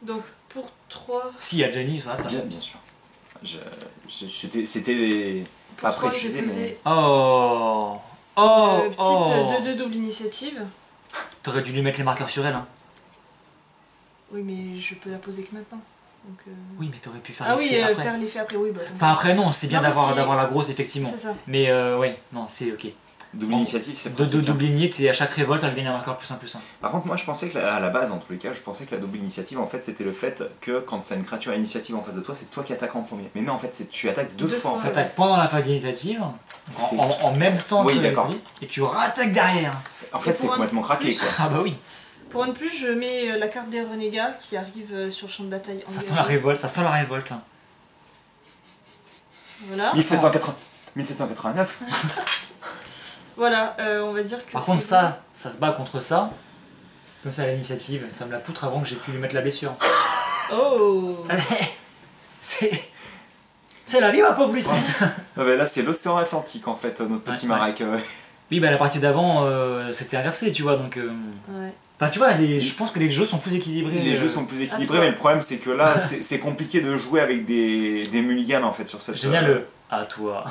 Donc, pour 3.
Si, il y a Jenny, ça va.
Bien sûr. C'était pas
Pour 3, j'ai
précisé, mais...
posé
Oh Oh
petite
oh
2-2 double initiative.
T'aurais dû lui mettre les marqueurs sur elle, hein.
Oui, mais je peux la poser que maintenant. Donc,
Oui, mais t'aurais pu faire
Ah oui,
l'effet après.
faire l'effet après, oui, bah tant
Enfin, après, non, c'est bien
Non, parce
d'avoir
qu'il-
la grosse, effectivement.
C'est ça.
Mais ouais, non, c'est ok.
Double
Bon,
initiative, c'est
De
pratique.
double init et à chaque révolte, elle gagne un marqueur +1 +1.
Par contre, moi je pensais que à la base, en tous les cas, je pensais que la double initiative, en fait, c'était le fait que quand tu as une créature à initiative en face de toi, c'est toi qui attaques en premier. Mais non, en fait, tu attaques deux
Deux
fois en
fois,
fait.
T'attaques pendant la phase d'initiative,
C'est-
en même temps
Oui,
que
d'accord.
l'initiative, et tu rattaques derrière.
En fait,
Et
c'est
pour un
complètement craqué quoi.
Ah bah oui,
Pour un de plus, je mets la carte des renégats qui arrive sur le champ de bataille.
ça
engagé.
sent la révolte, ça sent la révolte.
Voilà.
1789.
Voilà, on va dire que.
Par contre,
c'est
ça se bat contre ça. Comme ça, à l'initiative, ça me la poutre avant que j'ai pu lui mettre la blessure.
bon. Oh.
C'est la vie, ma pauvre Lucie.
Ah bah là, c'est l'océan Atlantique en fait, notre petit
Ouais,
Marek.
Oui, bah la partie d'avant, c'était inversé, tu vois, donc...
Ouais.
Enfin, tu vois, je pense que les jeux sont plus équilibrés.
Les jeux sont plus équilibrés,
toi.
mais le problème c'est que là, c'est compliqué de jouer avec des mulligans en fait sur cette.
J'aime bien le... À toi.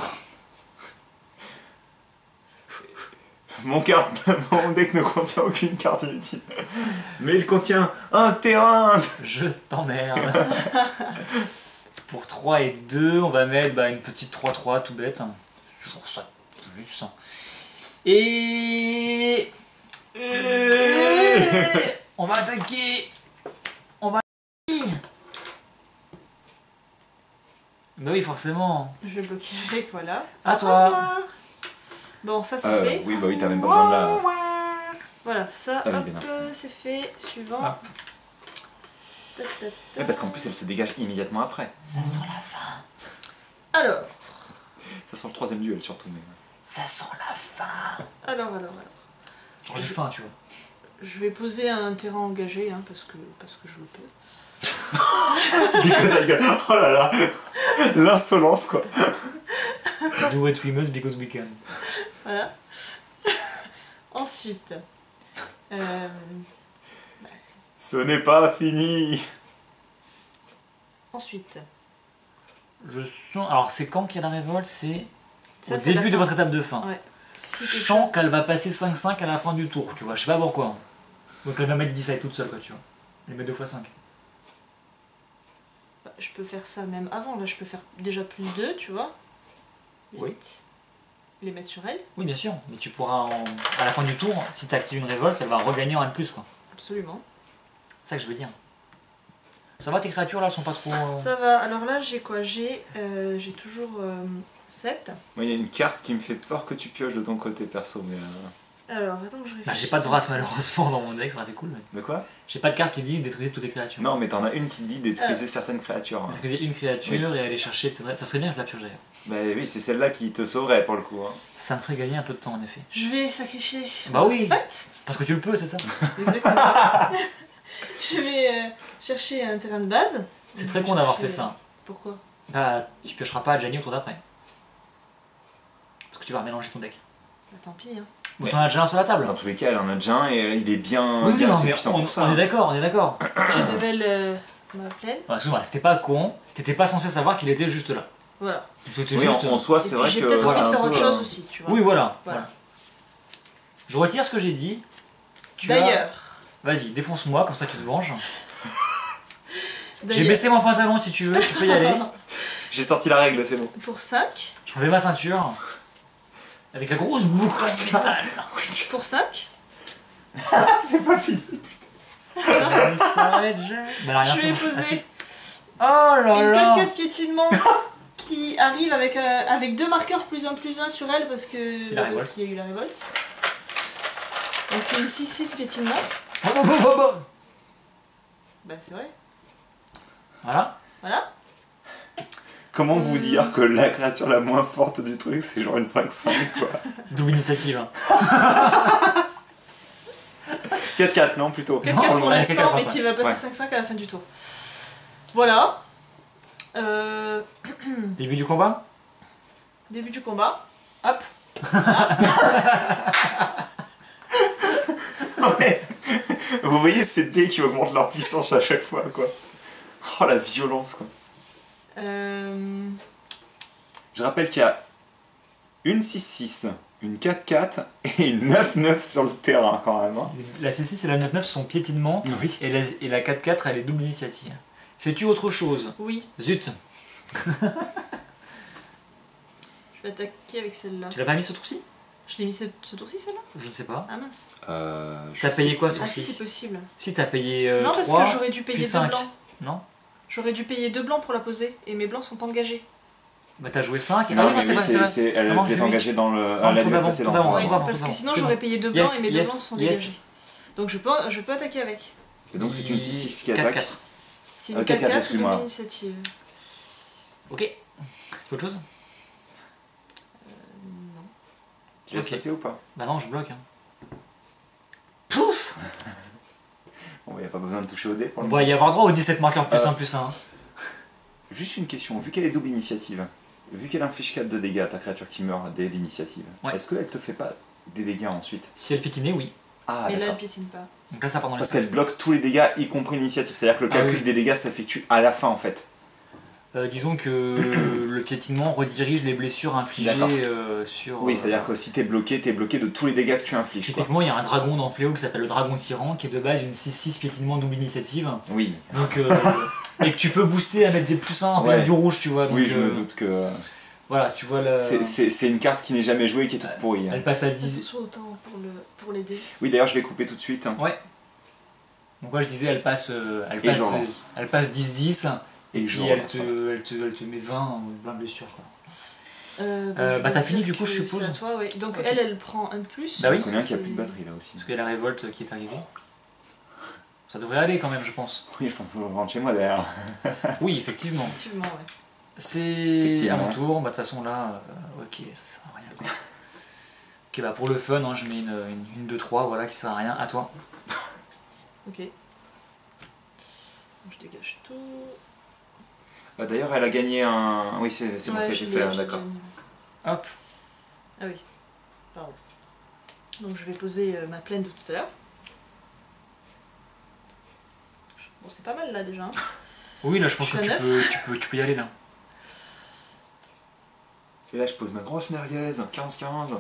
Mon deck ne contient aucune carte inutile. Mais il contient un terrain.
Je t'emmerde. Pour 3 et 2, on va mettre une petite 3-3 tout bête. Toujours ça de plus. Et... On va attaquer. On va... Bah oui, forcément.
Je vais bloquer avec, voilà.
À
Au
toi.
revoir. Bon, ça c'est fait.
Oui, bah oui, t'as même pas besoin de la.
Voilà, ça,
Ah oui,
hop,
bien.
c'est fait. Suivant.
Hop.
Ta, ta, ta.
Ouais, parce qu'en plus, elle se dégage immédiatement après.
Ça sent la fin.
Alors,
Ça sent le troisième duel surtout. Mais...
Ça sent la fin.
alors.
J'ai faim, tu vois.
Je vais poser un terrain engagé, hein, parce que je le peux.
Because I can- Oh là là, l'insolence quoi.
Do what we must because we can.
Voilà. Ensuite,
Ce n'est pas fini.
ensuite,
Je sens... Alors, c'est quand qu'il y a la révolte? C'est
ça
au
c'est la
début de
fin.
votre étape de fin.
Ouais. Si
Je
quelque
sens
chose-
qu'elle va passer 5-5 à la fin du tour, tu vois, je sais pas pourquoi. Donc elle va mettre 10 avec toute seule, quoi, tu vois. Elle met 2 x 5.
je peux faire ça même avant. Là, je peux faire déjà plus 2, tu vois.
Oui.
8. Les mettre sur elle.
Oui, bien sûr, mais tu pourras, à la fin du tour, si tu actives une révolte, elle va regagner en 1 de plus, quoi.
Absolument.
C'est ça que je veux dire. Ça va, tes créatures là, elles sont pas trop.
Ça va. Alors là, j'ai quoi? J'ai toujours 7.
Moi, il y a une carte qui me fait peur que tu pioches de ton côté perso, mais.
Alors, attends que je réfléchisse.
Bah, j'ai pas de race malheureusement dans mon deck, ça aurait été cool. Mais...
De quoi?
J'ai pas de carte qui dit détruire toutes les créatures.
Non, mais t'en as une qui te dit détruiser certaines créatures. Hein.
Détruire une créature et aller chercher. Ça serait bien que je la pioche d'ailleurs.
Bah oui, c'est celle-là qui te sauverait pour le coup. Hein.
Ça me ferait gagner un peu de temps en effet.
Je vais sacrifier.
Bah oui.
Artefact.
Parce que tu le peux, c'est ça.
Exactement. Je vais chercher un terrain de base.
C'est très con d'avoir fait ça.
Pourquoi?
Bah, tu piocheras pas à Gianni au tour d'après. Parce que tu vas mélanger ton deck.
Bah tant pis. Hein.
Bon,
Mais-
t'en as déjà un sur la table.
Dans tous les cas, elle en a déjà un et il est bien,
Oui,
bien
non,
assez
mais
puissant pour ça.
on est d'accord, on est d'accord.
Je révèle ma plaine.
Bah, excuse-moi, c'était pas con. T'étais pas censé savoir qu'il était juste là.
Voilà.
C'était
Oui,
juste.
en soi,
Et
c'est
puis
vrai
j'ai
que
peut-être
c'est
aussi
un
faire
peu.
autre chose aussi, tu vois.
Oui, voilà.
Voilà.
Voilà. Je retire ce que j'ai dit. Tu as-
D'ailleurs.
Vas-y, défonce-moi, comme ça tu te venges. J'ai
D'ailleurs,
baissé mon pantalon si tu veux, tu peux y aller.
J'ai sorti la règle, c'est bon.
pour 5.
J'enlève ma ceinture. Avec la grosse boucle en métal.
Pour 5.
C'est pas fini.
Il s'arrête jamais. Bah, elle a rien
Je vais
fait. Ah, si.
poser
Oh là
une
là.
4-4 piétinement qui arrive avec 2 marqueurs +1/+1 sur elle parce que
la
parce
révolte.
qu'il y a eu la révolte. Donc c'est une 6-6 piétinement.
Oh, oh, oh, oh, oh.
Bah c'est vrai.
Voilà.
Voilà.
Comment vous dire que la créature la moins forte du truc, c'est genre une 5-5 quoi.
Double initiative. Hein.
4-4, non plutôt.
4-4
Non,
pour
ouais,
l'instant,
4-4
mais
pour
qui va passer
Ouais.
5-5 à la fin du tour. Voilà.
Début du combat.
Début du combat.
Hop.
Ouais. Vous voyez ces dés qui augmentent leur puissance à chaque fois quoi. Oh la violence quoi. Je rappelle qu'il y a une 6-6, une 4-4 et une 9-9 sur le terrain quand même. Hein.
La C6 et la 9-9 sont piétinement.
Oui.
Et la 4-4 elle est double initiative. Fais-tu autre chose?
Oui,
Zut.
je vais attaquer avec celle-là.
Tu l'as pas mis ce tour-ci?
Je l'ai mis ce tour-ci celle-là?
Je ne sais pas.
Ah mince.
T'as payé quoi ce
Ah si,
tour-ci?
c'est possible.
Si t'as payé
Non, parce
3,
que j'aurais dû payer
puis
2
5.
blancs.
Non?
J'aurais dû payer 2 blancs pour la poser et mes blancs sont pas engagés.
Bah t'as joué 5 et
Non,
oui,
mais
c'est vrai, c'est vrai.
elle
Non,
devait
oui.
être engagée dans le.
Non,
Elle a
tout
dû
d'avant,
passer
tout
dans
d'avant,
le.
oui,
Oui,
pardon,
parce que
pardon.
sinon
C'est
j'aurais
bon.
payé 2 blancs
Yes,
et mes 2
yes,
blancs sont
yes.
dégagés. Donc je peux attaquer avec.
Et donc c'est une 6-6 qui attaque.
4-4.
C'est une
4-4,
4-4
excuse-moi.
double initiative.
Ok. C'est autre chose?
Non.
Tu laisses
Ok.
passer ou pas?
Bah non, je bloque. Hein. Pouf.
Bon, il n'y a pas besoin de toucher au dé pour
On
le
va y avoir droit aux 17 marqueurs plus
Euh.
1 plus 1.
Juste une question, vu qu'elle est double initiative, vu qu'elle inflige 4 de dégâts à ta créature qui meurt dès l'initiative,
Ouais.
est-ce qu'elle te fait pas des dégâts ensuite?
Si elle piquinait, oui.
Ah
Et là elle
d'accord.
piétine pas.
Donc là ça part dans
Parce
l'espace.
qu'elle bloque tous les dégâts, y compris l'initiative. C'est-à-dire que le
Ah
calcul
oui.
des dégâts s'effectue à la fin en fait.
Disons que le piétinement redirige les blessures infligées
D'accord.
sur...
Oui, c'est-à-dire que si t'es bloqué de tous les dégâts que tu infliges. Quoi.
Typiquement, il y a un dragon dans Fléau qui s'appelle le dragon tyran, qui est de base une 6-6 piétinement double initiative.
Oui,
Donc, et que tu peux booster à mettre des plus 1 en payant
Ouais.
du rouge, tu vois. Donc,
oui, je me doute que
Voilà, tu vois la...
c'est une carte qui n'est jamais jouée et qui est toute pourrie. hein.
Elle passe à 10...
Attention au temps pour les dés.
Oui, d'ailleurs, je vais couper tout de suite. hein.
Ouais. Donc moi je disais, elle passe
Et je relance.
10-10, et
je
puis
relance,
elle te met 20 de blessures, quoi.
Je
bah,
vais
t'as fini,
dire
du coup,
que
je suppose.
c'est à toi, oui. Donc
Ok.
elle prend un de plus.
Bah oui.
Je connais un qui a
C'est-
plus de batterie là aussi.
Parce qu'il y a la révolte qui est arrivée. Ça devrait aller quand même, je pense.
Oui, je rentre chez moi derrière.
Oui, effectivement.
Effectivement, ouais.
C'est
Effectivement.
à mon tour, bah de toute façon là, ok, ça sert à rien. Quoi. Ok, bah pour le fun, hein, je mets une 2-3, voilà, qui sert à rien. À toi.
Ok. Je dégage tout.
D'ailleurs, elle a gagné un. Oui, c'est bon, ça a
Ouais,
été
je
fait,
l'ai
d'accord.
déjà mis.
Hop.
Ah oui. Pardon. Donc je vais poser ma plaine de tout à l'heure. Bon, c'est pas mal là déjà. hein.
Oui, là je pense
Je
que
suis à
tu peux y aller là.
Et là, je pose ma grosse merguez, 15-15.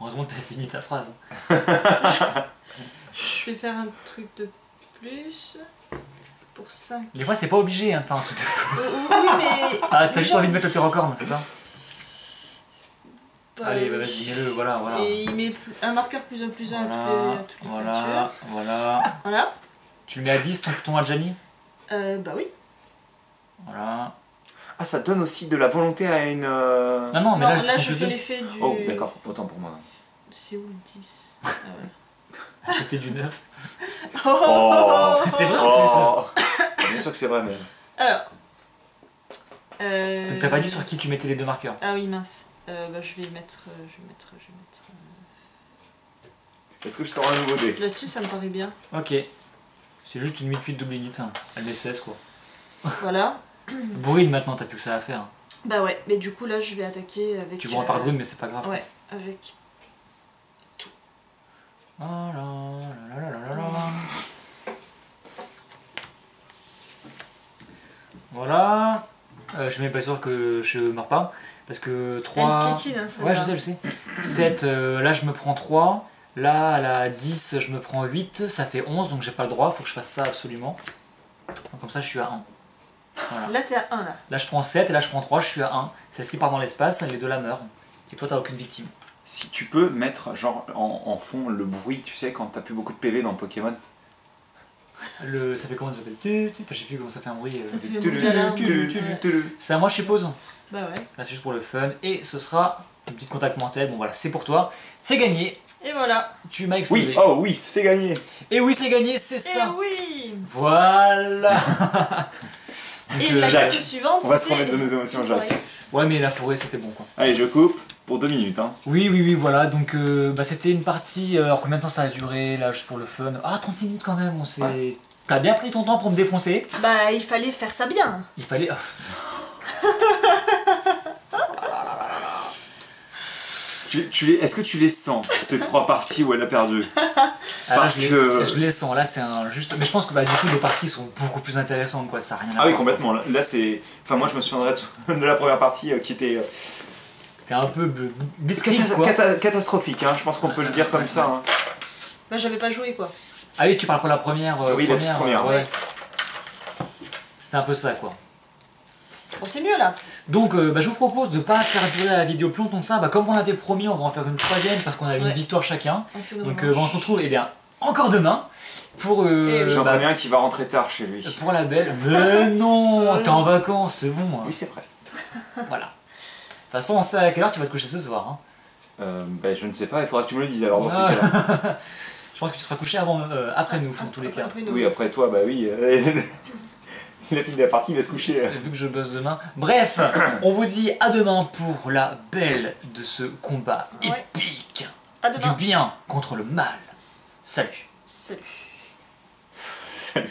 Heureusement que t'as fini ta phrase.
Je vais faire un truc de plus. pour 5.
Des fois, c'est pas obligé hein, de faire un truc.
Oui, mais.
Ah, t'as juste envie de mettre le pyrocorne, c'est ça?
Bah,
Allez, bah, vas-y, mets-le, voilà, voilà.
Et il met un marqueur +1+1 à toutes les
Voilà,
créatures.
voilà.
Voilà.
Tu le mets à 10 ton Adjani?
Bah oui.
Voilà.
Ah, ça donne aussi de la volonté à une...
Non, non, mais
Non,
là,
là
ils
je
sont
fais
que
l'effet du.
Oh, d'accord, autant pour moi.
C'est où le 10? Ah, voilà.
deux. C'était du 9.
Oh,
C'est vrai,
oh. Bien sûr que c'est vrai, mais...
Alors.
Donc t'as pas dit sur qui tu mettais les deux marqueurs?
Ah oui, mince. Bah, je vais mettre.
Est-ce que je sors un nouveau dé?
Là-dessus, ça me paraît bien.
Ok. C'est juste une 8-8 double init. Hein. LD16 quoi.
Voilà.
Bourrine maintenant, t'as plus que ça à faire.
Bah ouais, mais du coup, là, je vais attaquer avec.
Tu bourres par druide, mais c'est pas grave.
Ouais, avec.
Ah là là là là là là. Voilà. Je mets pas sûr que je meurs pas. Parce que 3.
Elle piétine, hein, ça
ouais,
va.
je sais. 7, là je me prends 3. Là, à la 10, je me prends 8. Ça fait 11, donc j'ai pas le droit. Faut que je fasse ça absolument. Donc comme ça, je suis à 1. Voilà.
Là, t'es à 1 là.
Là, je prends 7 et là, je prends 3. Je suis à 1. Celle-ci part dans l'espace, les deux la meurent. Et toi, t'as aucune victime.
Si tu peux mettre genre en fond le bruit, tu sais, quand t'as plus beaucoup de PV dans Pokémon.
Ça fait comment? Ça fait je sais plus comment ça fait un bruit.
Ça fait un bruit d'alarme.
C'est à moi, je suppose.
Bah ouais.
Là, c'est juste pour le fun. Et ce sera une petite contact mortel. Bon, voilà, c'est pour toi. C'est gagné.
Et voilà.
Tu m'as explosé.
Oui, oh oui, c'est gagné.
Et oui, c'est gagné, c'est
Et
ça.
oui.
Voilà. Donc,
Et la
Jacques,
carte suivante,
on va se
c'était-
remettre de nos émotions, Jacques.
ouais, mais la forêt, c'était bon, quoi.
Allez, je coupe pour 2 minutes. Hein.
Oui, voilà. Donc, c'était une partie. Alors, combien de temps ça a duré, là, juste pour le fun? Ah, 30 minutes quand même, on s'est.
Ouais.
T'as bien pris ton temps pour me défoncer.
Bah, il fallait faire ça bien.
Il fallait.
Est-ce que tu les sens, ces 3 parties où elle a perdu?
Ah, là,
Parce que...
je les sens. Là, c'est un juste. Mais je pense que bah, du coup, les parties sont beaucoup plus intéressantes, quoi. Ça a rien à
Ah oui,
voir.
complètement. Là, c'est... Enfin, moi, je me souviendrai de la première partie qui était
T'es un peu blitzkrieg, quoi.
catastrophique. Hein. Je pense qu'on peut le dire comme ça. Hein.
Bah, j'avais pas joué quoi.
Ah oui, tu parles pour la première.
Oui, la toute première,
ouais. C'était un peu ça, quoi.
Bon, c'est mieux là.
Donc, je vous propose de ne pas faire durer la vidéo plus longtemps que ça. Bah, comme on l'avait promis, on va en faire une troisième parce qu'on a une
Ouais.
victoire chacun.
On fait une
Donc,
revanche.
on se retrouve, eh bien, encore demain pour,
J'en
bah,
connais un qui va rentrer tard chez lui.
pour la belle. Mais non, t'es en vacances, c'est bon. Hein.
Oui, c'est vrai.
Voilà. De toute façon, on sait à quelle heure tu vas te coucher ce soir. Hein.
Ben, je ne sais pas, il faudra que tu me le dises alors dans ces
Ah.
cas-là.
Je pense que tu seras couché avant, après nous, en tous les cas.
Après nous.
Oui, après toi, bah oui. Il a fini la partie, il va se coucher.
Vu que je bosse demain. Bref, on vous dit à demain pour la belle de ce combat
Ouais.
épique.
À
Du
demain.
bien contre le mal. Salut.
Salut.
Salut.